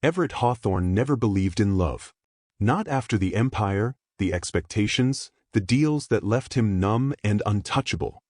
Everett Hawthorne never believed in love. Not after the empire, the expectations, the deals that left him numb and untouchable.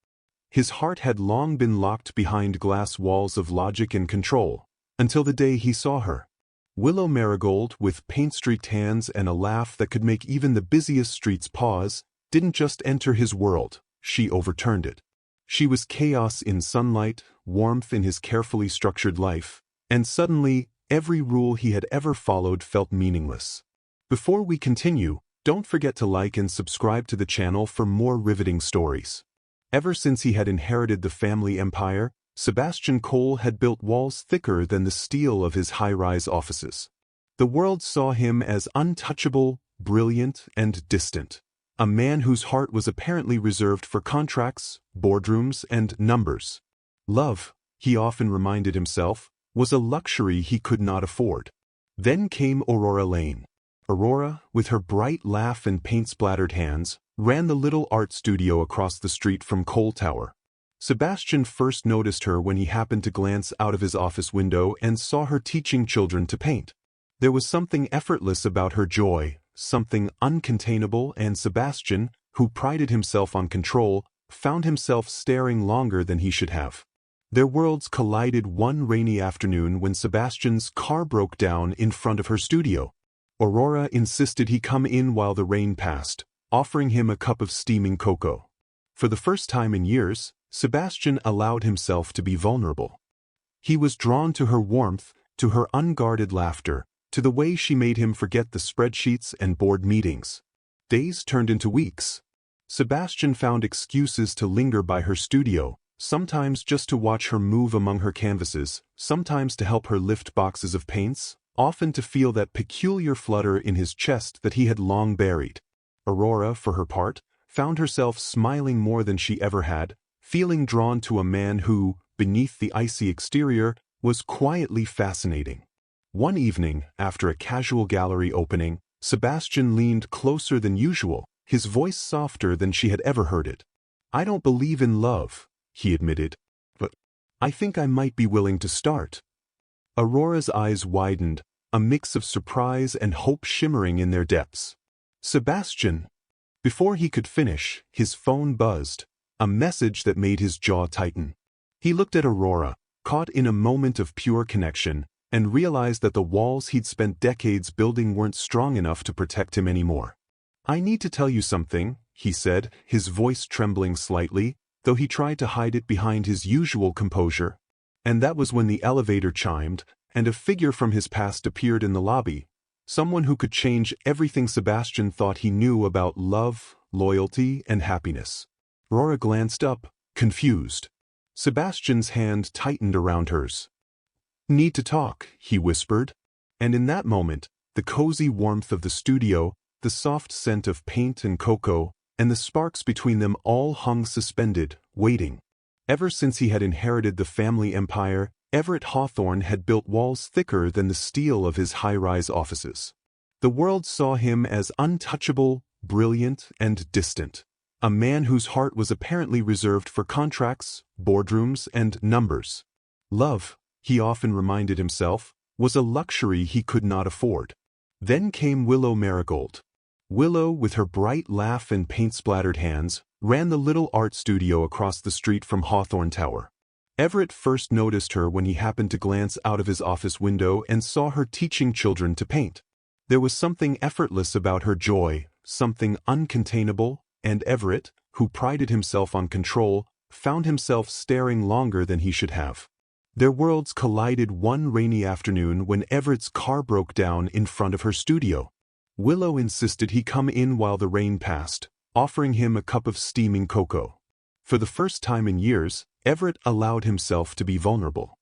His heart had long been locked behind glass walls of logic and control, until the day he saw her. Willow Marigold, with paint-streaked hands and a laugh that could make even the busiest streets pause, didn't just enter his world, she overturned it. She was chaos in sunlight, warmth in his carefully structured life, and suddenly, every rule he had ever followed felt meaningless. Before we continue, don't forget to like and subscribe to the channel for more riveting stories. Ever since he had inherited the family empire, Sebastian Cole had built walls thicker than the steel of his high-rise offices. The world saw him as untouchable, brilliant, and distant. A man whose heart was apparently reserved for contracts, boardrooms, and numbers. Love, he often reminded himself, was a luxury he could not afford. Then came Aurora Lane. Aurora, with her bright laugh and paint-splattered hands, ran the little art studio across the street from Cole Tower. Sebastian first noticed her when he happened to glance out of his office window and saw her teaching children to paint. There was something effortless about her joy, something uncontainable, and Sebastian, who prided himself on control, found himself staring longer than he should have. Their worlds collided one rainy afternoon when Sebastian's car broke down in front of her studio. Aurora insisted he come in while the rain passed, offering him a cup of steaming cocoa. For the first time in years, Sebastian allowed himself to be vulnerable. He was drawn to her warmth, to her unguarded laughter, to the way she made him forget the spreadsheets and board meetings. Days turned into weeks. Sebastian found excuses to linger by her studio, sometimes just to watch her move among her canvases, sometimes to help her lift boxes of paints, often to feel that peculiar flutter in his chest that he had long buried. Aurora, for her part, found herself smiling more than she ever had, feeling drawn to a man who, beneath the icy exterior, was quietly fascinating. One evening, after a casual gallery opening, Sebastian leaned closer than usual, his voice softer than she had ever heard it. "I don't believe in love," he admitted, "but I think I might be willing to start." Aurora's eyes widened, a mix of surprise and hope shimmering in their depths. "Sebastian!" Before he could finish, his phone buzzed, a message that made his jaw tighten. He looked at Aurora, caught in a moment of pure connection, and realized that the walls he'd spent decades building weren't strong enough to protect him anymore. "I need to tell you something," he said, his voice trembling slightly, though he tried to hide it behind his usual composure. And that was when the elevator chimed, and a figure from his past appeared in the lobby, someone who could change everything Sebastian thought he knew about love, loyalty, and happiness. Aurora glanced up, confused. Sebastian's hand tightened around hers. "Need to talk," he whispered. And in that moment, the cozy warmth of the studio, the soft scent of paint and cocoa, and the sparks between them all hung suspended, waiting. Ever since he had inherited the family empire, Everett Hawthorne had built walls thicker than the steel of his high-rise offices. The world saw him as untouchable, brilliant, and distant. A man whose heart was apparently reserved for contracts, boardrooms, and numbers. Love, he often reminded himself, was a luxury he could not afford. Then came Willow Marigold. Willow, with her bright laugh and paint-splattered hands, ran the little art studio across the street from Hawthorne Tower. Everett first noticed her when he happened to glance out of his office window and saw her teaching children to paint. There was something effortless about her joy, something uncontainable, and Everett, who prided himself on control, found himself staring longer than he should have. Their worlds collided one rainy afternoon when Everett's car broke down in front of her studio. Willow insisted he come in while the rain passed, offering him a cup of steaming cocoa. For the first time in years, Everett allowed himself to be vulnerable.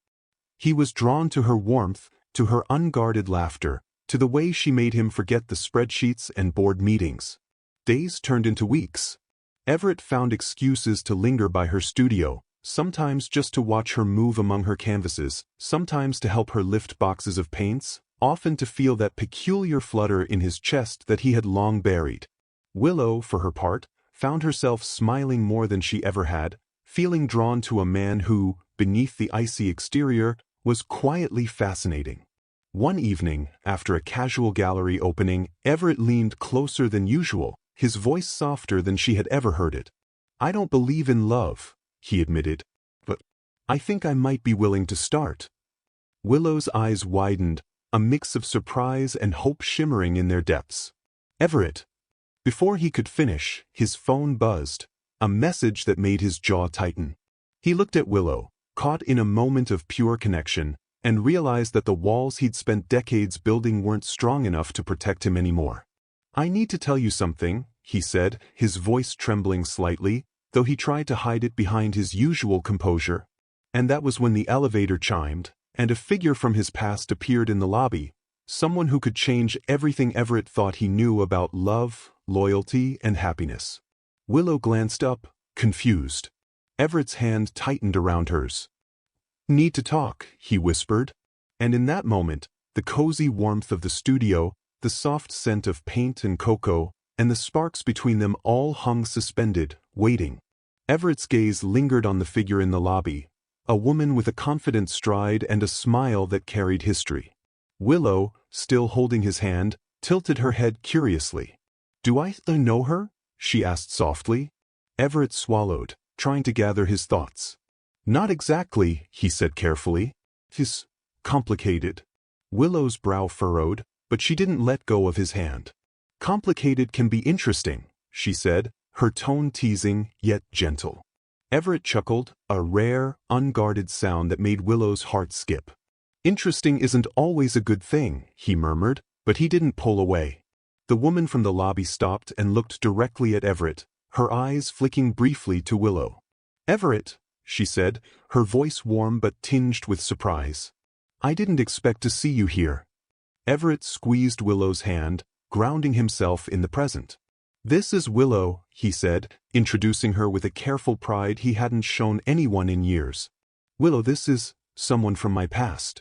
He was drawn to her warmth, to her unguarded laughter, to the way she made him forget the spreadsheets and board meetings. Days turned into weeks. Everett found excuses to linger by her studio, sometimes just to watch her move among her canvases, sometimes to help her lift boxes of paints, often to feel that peculiar flutter in his chest that he had long buried. Willow, for her part, found herself smiling more than she ever had, feeling drawn to a man who, beneath the icy exterior, was quietly fascinating. One evening, after a casual gallery opening, Everett leaned closer than usual, his voice softer than she had ever heard it. "I don't believe in love," he admitted, "but I think I might be willing to start." Willow's eyes widened, a mix of surprise and hope shimmering in their depths. "Everett." Before he could finish, his phone buzzed, a message that made his jaw tighten. He looked at Willow, caught in a moment of pure connection, and realized that the walls he'd spent decades building weren't strong enough to protect him anymore. "I need to tell you something," he said, his voice trembling slightly, though he tried to hide it behind his usual composure. And that was when the elevator chimed, and a figure from his past appeared in the lobby, someone who could change everything Everett thought he knew about love, loyalty, and happiness. Willow glanced up, confused. Everett's hand tightened around hers. "Need to talk," he whispered. And in that moment, the cozy warmth of the studio, the soft scent of paint and cocoa, and the sparks between them all hung suspended, waiting. Everett's gaze lingered on the figure in the lobby, a woman with a confident stride and a smile that carried history. Willow, still holding his hand, tilted her head curiously. "Do I know her?" she asked softly. Everett swallowed, trying to gather his thoughts. "Not exactly," he said carefully. "It's complicated." Willow's brow furrowed, but she didn't let go of his hand. "Complicated can be interesting," she said, her tone teasing yet gentle. Everett chuckled, a rare, unguarded sound that made Willow's heart skip. "Interesting isn't always a good thing," he murmured, but he didn't pull away. The woman from the lobby stopped and looked directly at Everett, her eyes flicking briefly to Willow. "Everett," she said, her voice warm but tinged with surprise. "I didn't expect to see you here." Everett squeezed Willow's hand, grounding himself in the present. "This is Willow," he said, introducing her with a careful pride he hadn't shown anyone in years. "Willow, this is someone from my past."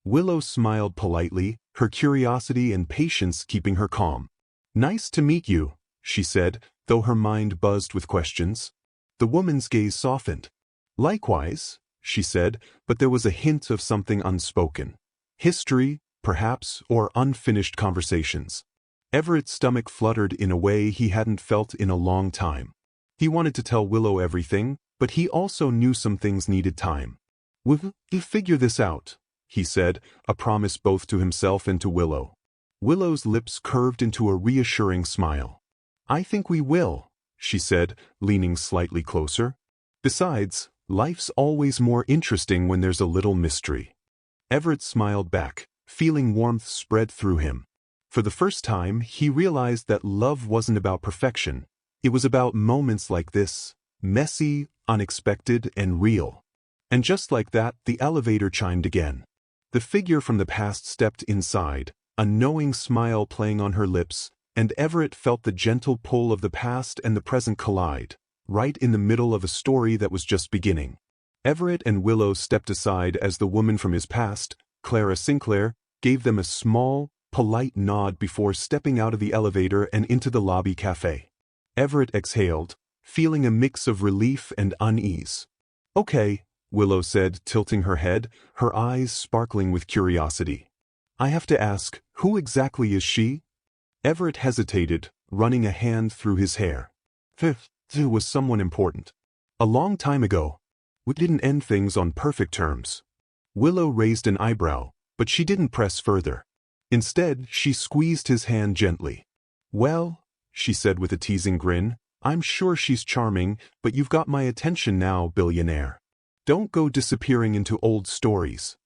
Willow smiled politely, her curiosity and patience keeping her calm. "Nice to meet you," she said, though her mind buzzed with questions. The woman's gaze softened. "Likewise," she said, but there was a hint of something unspoken. History, perhaps, or unfinished conversations. Everett's stomach fluttered in a way he hadn't felt in a long time. He wanted to tell Willow everything, but he also knew some things needed time. "We'll figure this out," he said, a promise both to himself and to Willow. Willow's lips curved into a reassuring smile. "I think we will," she said, leaning slightly closer. "Besides, life's always more interesting when there's a little mystery." Everett smiled back, feeling warmth spread through him. For the first time, he realized that love wasn't about perfection. It was about moments like this, messy, unexpected, and real. And just like that, the elevator chimed again. The figure from the past stepped inside, a knowing smile playing on her lips, and Everett felt the gentle pull of the past and the present collide, right in the middle of a story that was just beginning. Everett and Willow stepped aside as the woman from his past, Clara Sinclair, gave them a small, polite nod before stepping out of the elevator and into the lobby cafe. Everett exhaled, feeling a mix of relief and unease. "Okay," Willow said, tilting her head, her eyes sparkling with curiosity. "I have to ask, who exactly is she?" Everett hesitated, running a hand through his hair. "Fifth, was someone important. A long time ago. We didn't end things on perfect terms." Willow raised an eyebrow, but she didn't press further. Instead, she squeezed his hand gently. "Well," she said with a teasing grin, "I'm sure she's charming, but you've got my attention now, billionaire. Don't go disappearing into old stories."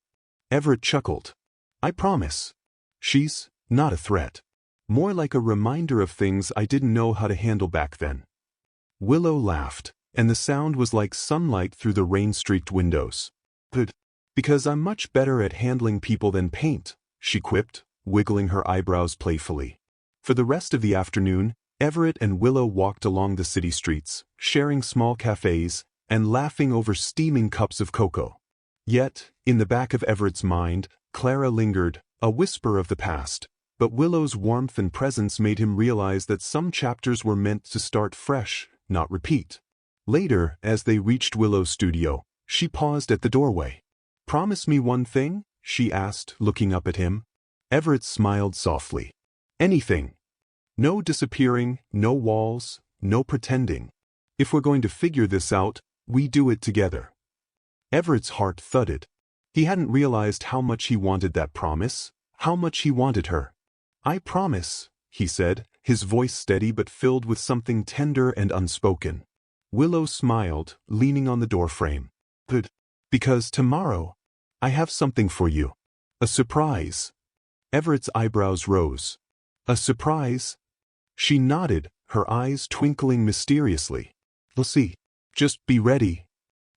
Everett chuckled. "I promise. She's not a threat. More like a reminder of things I didn't know how to handle back then." Willow laughed, and the sound was like sunlight through the rain-streaked windows. "But because I'm much better at handling people than paint," she quipped, wiggling her eyebrows playfully. For the rest of the afternoon, Everett and Willow walked along the city streets, sharing small cafes, and laughing over steaming cups of cocoa. Yet, in the back of Everett's mind, Clara lingered, a whisper of the past, but Willow's warmth and presence made him realize that some chapters were meant to start fresh, not repeat. Later, as they reached Willow's studio, she paused at the doorway. "Promise me one thing," she asked, looking up at him. Everett smiled softly. Anything. No disappearing, no walls, no pretending. If we're going to figure this out, we do it together. Everett's heart thudded. He hadn't realized how much he wanted that promise, how much he wanted her. I promise, he said, his voice steady but filled with something tender and unspoken. Willow smiled, leaning on the doorframe. Good. Because tomorrow, I have something for you. A surprise. Everett's eyebrows rose. A surprise? She nodded, her eyes twinkling mysteriously. We'll see. Just be ready.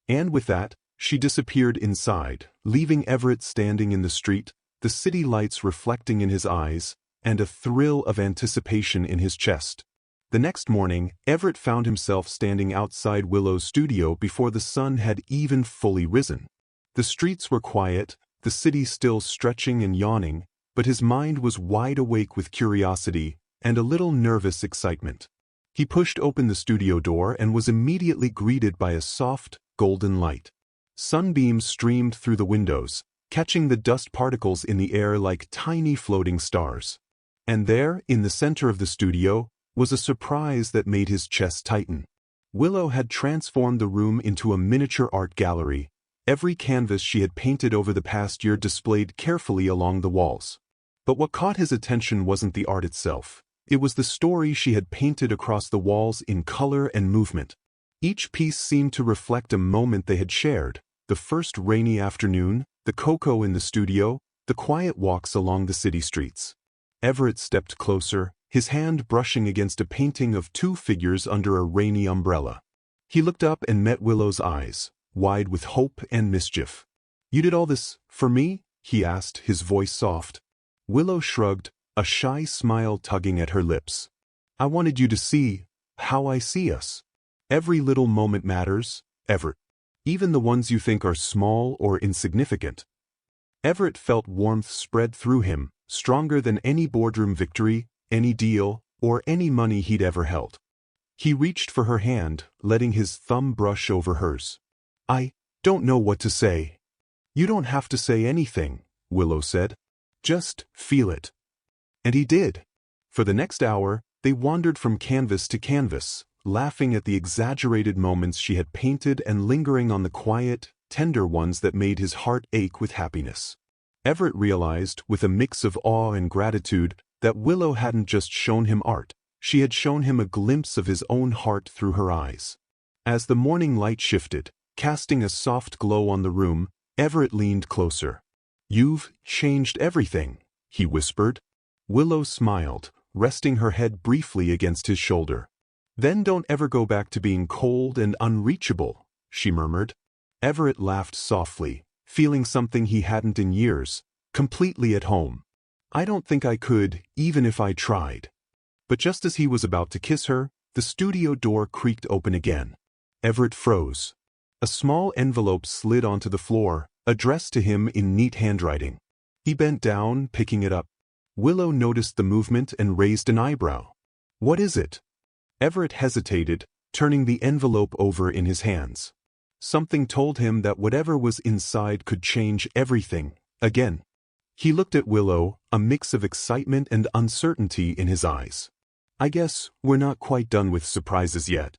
And with that, she disappeared inside, leaving Everett standing in the street, the city lights reflecting in his eyes, and a thrill of anticipation in his chest. The next morning, Everett found himself standing outside Willow's studio before the sun had even fully risen. The streets were quiet, the city still stretching and yawning, but his mind was wide awake with curiosity and a little nervous excitement. He pushed open the studio door and was immediately greeted by a soft, golden light. Sunbeams streamed through the windows, catching the dust particles in the air like tiny floating stars. And there, in the center of the studio, was a surprise that made his chest tighten. Willow had transformed the room into a miniature art gallery, every canvas she had painted over the past year displayed carefully along the walls. But what caught his attention wasn't the art itself. It was the story she had painted across the walls in color and movement. Each piece seemed to reflect a moment they had shared, the first rainy afternoon, the cocoa in the studio, the quiet walks along the city streets. Everett stepped closer, his hand brushing against a painting of two figures under a rainy umbrella. He looked up and met Willow's eyes, wide with hope and mischief. You did all this for me? He asked, his voice soft. Willow shrugged, a shy smile tugging at her lips. I wanted you to see how I see us. Every little moment matters, Everett. Even the ones you think are small or insignificant. Everett felt warmth spread through him, stronger than any boardroom victory, any deal, or any money he'd ever held. He reached for her hand, letting his thumb brush over hers. I don't know what to say. You don't have to say anything, Willow said. Just feel it. And he did. For the next hour, they wandered from canvas to canvas, laughing at the exaggerated moments she had painted and lingering on the quiet, tender ones that made his heart ache with happiness. Everett realized, with a mix of awe and gratitude, that Willow hadn't just shown him art, she had shown him a glimpse of his own heart through her eyes. As the morning light shifted, casting a soft glow on the room, Everett leaned closer. You've changed everything, he whispered. Willow smiled, resting her head briefly against his shoulder. Then don't ever go back to being cold and unreachable, she murmured. Everett laughed softly, feeling something he hadn't in years, completely at home. I don't think I could, even if I tried. But just as he was about to kiss her, the studio door creaked open again. Everett froze. A small envelope slid onto the floor, addressed to him in neat handwriting. He bent down, picking it up. Willow noticed the movement and raised an eyebrow. What is it? Everett hesitated, turning the envelope over in his hands. Something told him that whatever was inside could change everything, again. He looked at Willow, a mix of excitement and uncertainty in his eyes. I guess we're not quite done with surprises yet.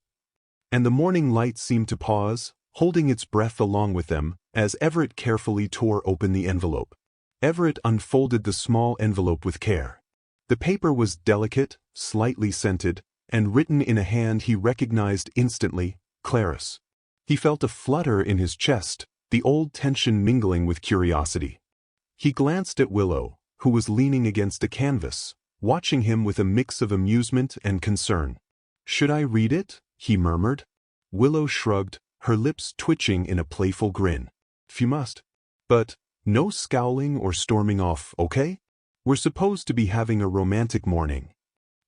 And the morning light seemed to pause, holding its breath along with them, as Everett carefully tore open the envelope. Everett unfolded the small envelope with care. The paper was delicate, slightly scented, and written in a hand he recognized instantly, Clarice. He felt a flutter in his chest, the old tension mingling with curiosity. He glanced at Willow, who was leaning against a canvas, watching him with a mix of amusement and concern. Should I read it? He murmured. Willow shrugged, her lips twitching in a playful grin. If you must. But no scowling or storming off, okay? We're supposed to be having a romantic morning.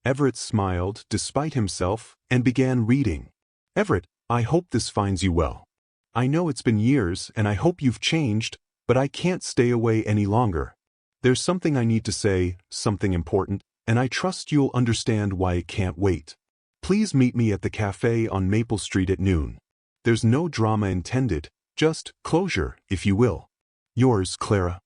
Everett smiled, despite himself, and began reading. Everett, I hope this finds you well. I know it's been years, and I hope you've changed, but I can't stay away any longer. There's something I need to say, something important, and I trust you'll understand why it can't wait. Please meet me at the cafe on Maple Street at noon. There's no drama intended, just closure, if you will. Yours, Clara.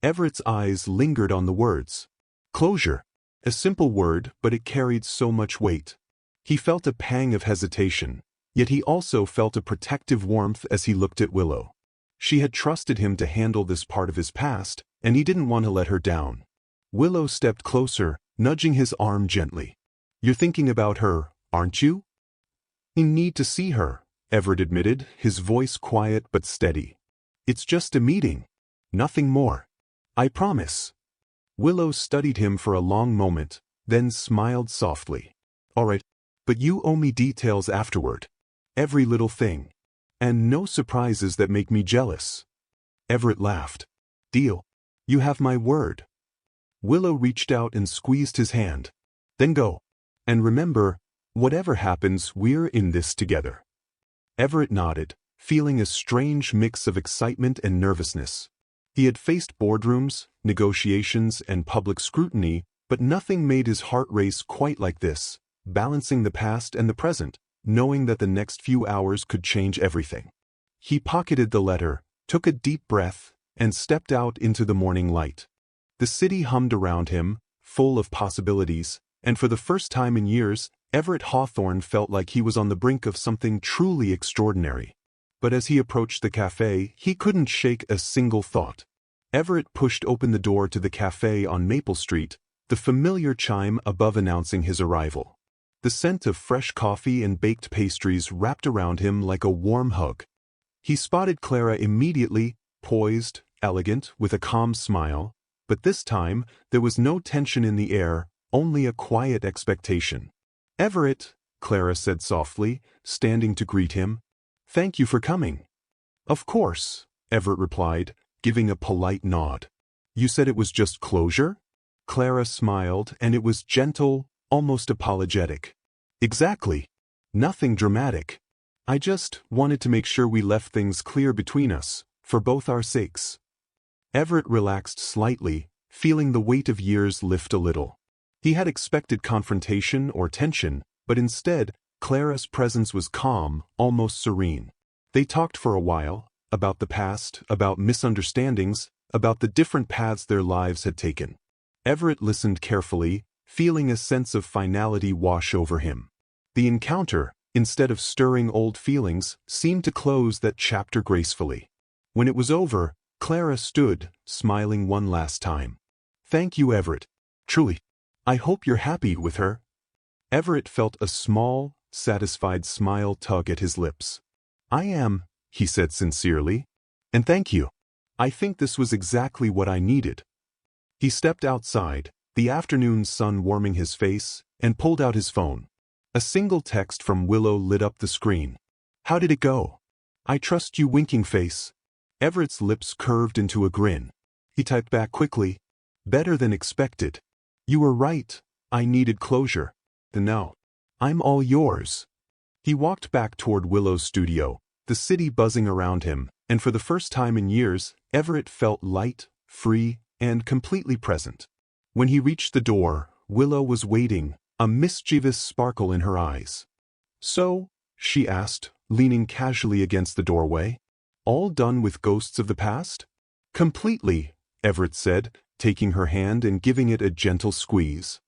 Everett's eyes lingered on the words. Closure. A simple word, but it carried so much weight. He felt a pang of hesitation, yet he also felt a protective warmth as he looked at Willow. She had trusted him to handle this part of his past, and he didn't want to let her down. Willow stepped closer, nudging his arm gently. You're thinking about her, aren't you? You need to see her, Everett admitted, his voice quiet but steady. It's just a meeting. Nothing more. I promise. Willow studied him for a long moment, then smiled softly. All right, but you owe me details afterward. Every little thing. And no surprises that make me jealous. Everett laughed. Deal. You have my word. Willow reached out and squeezed his hand. Then go. And remember, whatever happens, we're in this together. Everett nodded, feeling a strange mix of excitement and nervousness. He had faced boardrooms, negotiations, and public scrutiny, but nothing made his heart race quite like this, balancing the past and the present, knowing that the next few hours could change everything. He pocketed the letter, took a deep breath, and stepped out into the morning light. The city hummed around him, full of possibilities, and for the first time in years, Everett Hawthorne felt like he was on the brink of something truly extraordinary. But as he approached the cafe, he couldn't shake a single thought. Everett pushed open the door to the cafe on Maple Street, the familiar chime above announcing his arrival. The scent of fresh coffee and baked pastries wrapped around him like a warm hug. He spotted Clara immediately, poised, elegant, with a calm smile, but this time there was no tension in the air, only a quiet expectation. Everett, Clara said softly, standing to greet him. Thank you for coming. Of course, Everett replied, giving a polite nod. You said it was just closure? Clara smiled, and it was gentle, almost apologetic. Exactly. Nothing dramatic. I just wanted to make sure we left things clear between us, for both our sakes. Everett relaxed slightly, feeling the weight of years lift a little. He had expected confrontation or tension, but instead, Clara's presence was calm, almost serene. They talked for a while, about the past, about misunderstandings, about the different paths their lives had taken. Everett listened carefully, feeling a sense of finality wash over him. The encounter, instead of stirring old feelings, seemed to close that chapter gracefully. When it was over, Clara stood, smiling one last time. Thank you, Everett. Truly. I hope you're happy with her. Everett felt a small, satisfied smile tug at his lips. I am, he said sincerely. And thank you. I think this was exactly what I needed. He stepped outside, the afternoon sun warming his face, and pulled out his phone. A single text from Willow lit up the screen. How did it go? I trust you, winking face. Everett's lips curved into a grin. He typed back quickly. Better than expected. You were right. I needed closure. And now, I'm all yours. He walked back toward Willow's studio, the city buzzing around him, and for the first time in years, Everett felt light, free, and completely present. When he reached the door, Willow was waiting, a mischievous sparkle in her eyes. So, she asked, leaning casually against the doorway, all done with ghosts of the past? Completely, Everett said, taking her hand and giving it a gentle squeeze.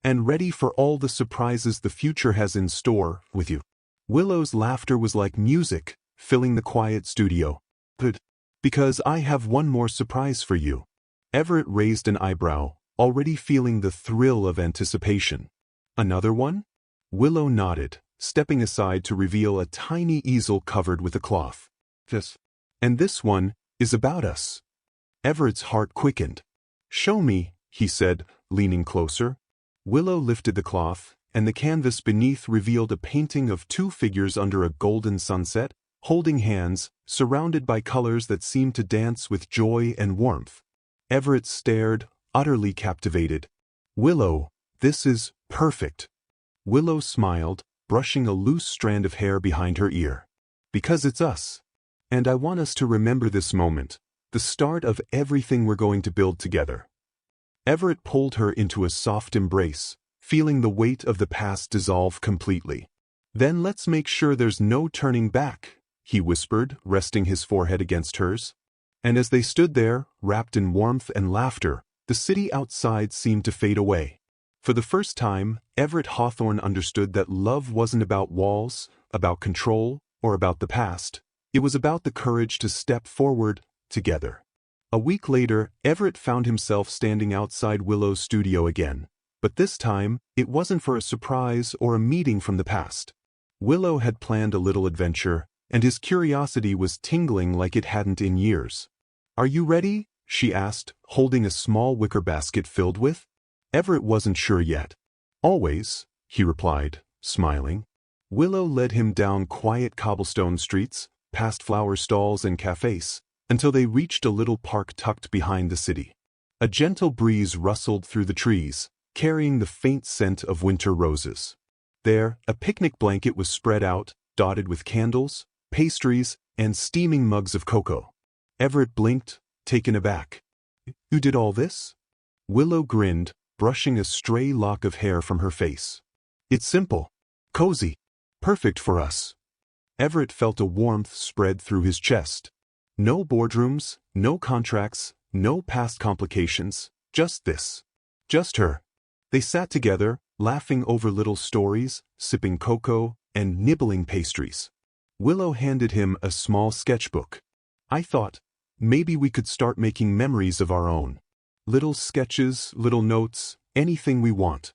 And ready for all the surprises the future has in store with you. Willow's laughter was like music, filling the quiet studio. Good. Because I have one more surprise for you. Everett raised an eyebrow, already feeling the thrill of anticipation. Another one? Willow nodded, stepping aside to reveal a tiny easel covered with a cloth. Yes. And this one is about us. Everett's heart quickened. Show me, he said, leaning closer. Willow lifted the cloth, and the canvas beneath revealed a painting of two figures under a golden sunset, holding hands, surrounded by colors that seemed to dance with joy and warmth. Everett stared, utterly captivated. Willow, this is perfect. Willow smiled, brushing a loose strand of hair behind her ear. Because it's us. And I want us to remember this moment, the start of everything we're going to build together. Everett pulled her into a soft embrace, feeling the weight of the past dissolve completely. Then let's make sure there's no turning back, he whispered, resting his forehead against hers. And as they stood there, wrapped in warmth and laughter, the city outside seemed to fade away. For the first time, Everett Hawthorne understood that love wasn't about walls, about control, or about the past. It was about the courage to step forward, together. A week later, Everett found himself standing outside Willow's studio again. But this time, it wasn't for a surprise or a meeting from the past. Willow had planned a little adventure, and his curiosity was tingling like it hadn't in years. "Are you ready?" she asked, holding a small wicker basket filled with. Everett wasn't sure yet. "Always," he replied, smiling. Willow led him down quiet cobblestone streets, past flower stalls and cafes, until they reached a little park tucked behind the city. A gentle breeze rustled through the trees, carrying the faint scent of winter roses. There, a picnic blanket was spread out, dotted with candles, pastries, and steaming mugs of cocoa. Everett blinked, taken aback. "You did all this?" Willow grinned, brushing a stray lock of hair from her face. "It's simple, cozy, perfect for us." Everett felt a warmth spread through his chest. No boardrooms, no contracts, no past complications, just this. Just her. They sat together, laughing over little stories, sipping cocoa, and nibbling pastries. Willow handed him a small sketchbook. "I thought, maybe we could start making memories of our own. Little sketches, little notes, anything we want."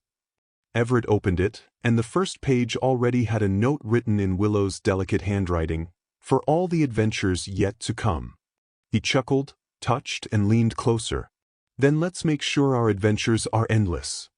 Everett opened it, and the first page already had a note written in Willow's delicate handwriting, "For all the adventures yet to come." He chuckled, touched, and leaned closer. "Then let's make sure our adventures are endless."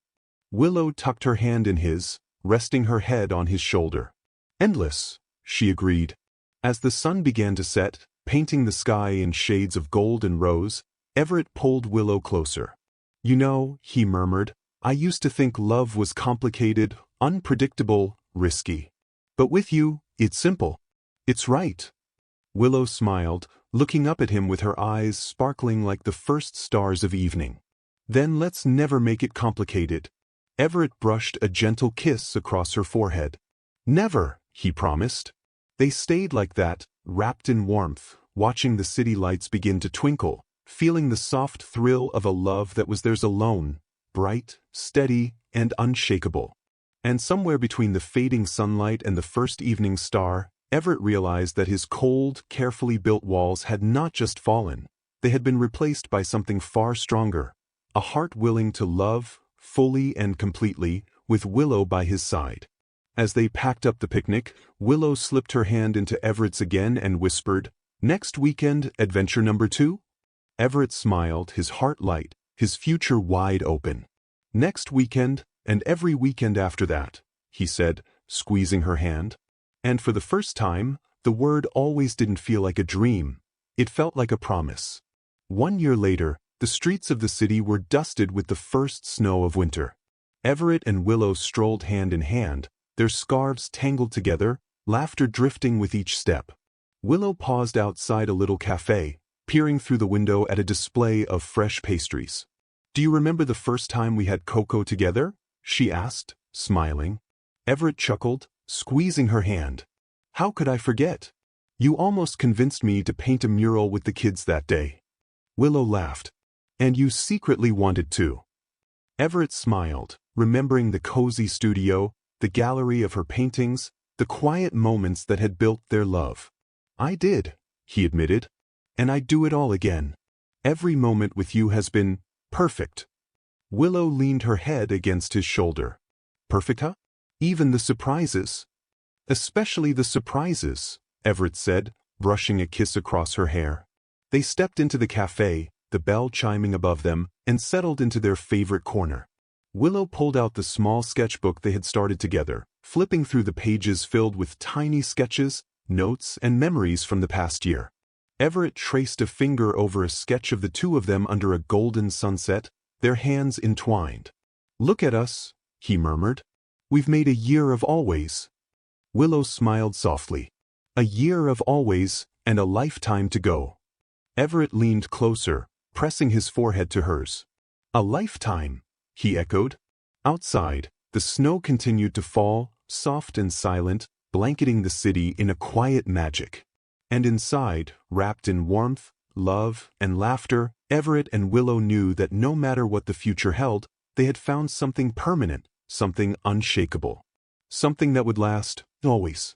Willow tucked her hand in his, resting her head on his shoulder. "Endless," she agreed. As the sun began to set, painting the sky in shades of gold and rose, Everett pulled Willow closer. "You know," he murmured, "I used to think love was complicated, unpredictable, risky. But with you, it's simple. It's right." Willow smiled, looking up at him with her eyes sparkling like the first stars of evening. "Then let's never make it complicated." Everett brushed a gentle kiss across her forehead. "Never," he promised. They stayed like that, wrapped in warmth, watching the city lights begin to twinkle, feeling the soft thrill of a love that was theirs alone, bright, steady, and unshakable. And somewhere between the fading sunlight and the first evening star, Everett realized that his cold, carefully built walls had not just fallen. They had been replaced by something far stronger, a heart willing to love, fully and completely, with Willow by his side. As they packed up the picnic, Willow slipped her hand into Everett's again and whispered, "Next weekend, adventure number 2? Everett smiled, his heart light, his future wide open. "Next weekend, and every weekend after that," he said, squeezing her hand. And for the first time, the word always didn't feel like a dream. It felt like a promise. 1 year later, the streets of the city were dusted with the first snow of winter. Everett and Willow strolled hand in hand, their scarves tangled together, laughter drifting with each step. Willow paused outside a little cafe, peering through the window at a display of fresh pastries. "Do you remember the first time we had cocoa together?" she asked, smiling. Everett chuckled, squeezing her hand. "How could I forget? You almost convinced me to paint a mural with the kids that day." Willow laughed. "And you secretly wanted to." Everett smiled, remembering the cozy studio, the gallery of her paintings, the quiet moments that had built their love. "I did," he admitted. "And I'd do it all again. Every moment with you has been perfect." Willow leaned her head against his shoulder. "Perfect, huh? Even the surprises?" "Especially the surprises," Everett said, brushing a kiss across her hair. They stepped into the cafe, the bell chiming above them, and settled into their favorite corner. Willow pulled out the small sketchbook they had started together, flipping through the pages filled with tiny sketches, notes, and memories from the past year. Everett traced a finger over a sketch of the two of them under a golden sunset, their hands entwined. "Look at us," he murmured. "We've made a year of always." Willow smiled softly. "A year of always, and a lifetime to go." Everett leaned closer, pressing his forehead to hers. "A lifetime," he echoed. Outside, the snow continued to fall, soft and silent, blanketing the city in a quiet magic. And inside, wrapped in warmth, love, and laughter, Everett and Willow knew that no matter what the future held, they had found something permanent, something unshakable. Something that would last, always.